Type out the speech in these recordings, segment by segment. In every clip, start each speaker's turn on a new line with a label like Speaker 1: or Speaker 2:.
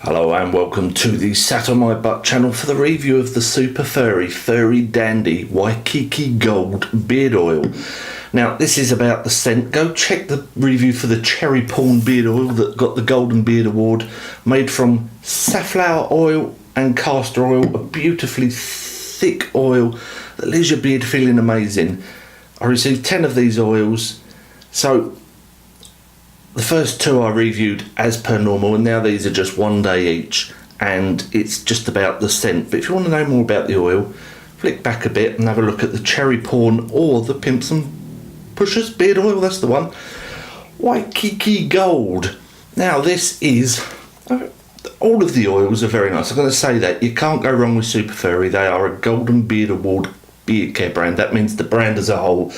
Speaker 1: Hello and welcome to the SatonmyButt channel for the review of the FURRYDANDY Waikiki Gold beard oil. Now this is about the scent. Go check the review for the cherry pawn beard oil that got the Golden Beard Award, made from safflower oil and castor oil, a beautifully thick oil that leaves your beard feeling amazing. I received 10 of these oils, so the first 2 I reviewed as per normal, and now these are just 1 day each, and it's just about the scent. But if you want to know more about the oil, flick back a bit and have a look at the cherry pawn or the Pimps and Pushers beard oil. That's the one. Waikiki Gold. Now this is, all of the oils are very nice. I'm going to say that you can't go wrong with Superfurry. They are a Golden Beard Award beard care brand. That means the brand as a whole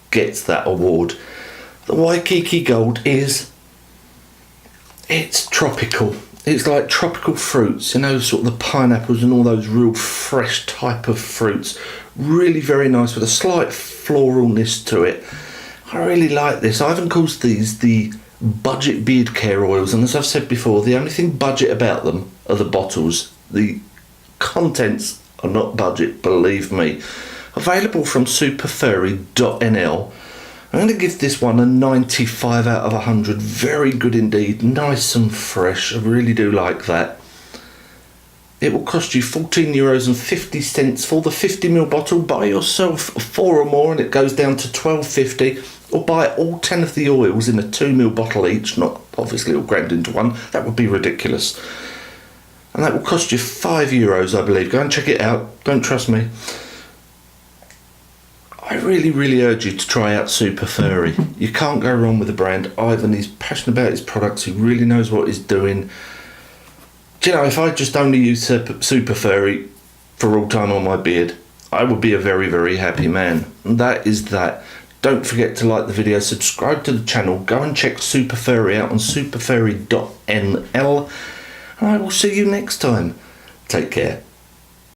Speaker 1: gets that award. The Waikiki Gold it's tropical. It's like tropical fruits, you know, sort of the pineapples and all those real fresh type of fruits. Really very nice with a slight floralness to it. I really like this. I haven't called these the budget beard care oils, and as I've said before, the only thing budget about them are the bottles. The contents are not budget, believe me. Available from superfurry.nl. I'm going to give this one a 95 out of 100. Very good indeed. Nice and fresh. I really do like that. It will cost you €14.50 for the 50ml bottle. Buy yourself 4 or more and it goes down to $12.50. Or buy all 10 of the oils in a 2ml bottle each. Not obviously all crammed into one. That would be ridiculous. And that will cost you €5, I believe. Go and check it out. Don't trust me. I really urge you to try out Superfurry. You can't go wrong with the brand. Ivan, he's passionate about his products. He really knows what he's doing. Do you know, if I just only used Superfurry for all time on my beard, I would be a very happy man. And that is that. Don't forget to like the video, subscribe to the channel, go and check Superfurry out on superfurry.nl, and I will see you next time. Take care.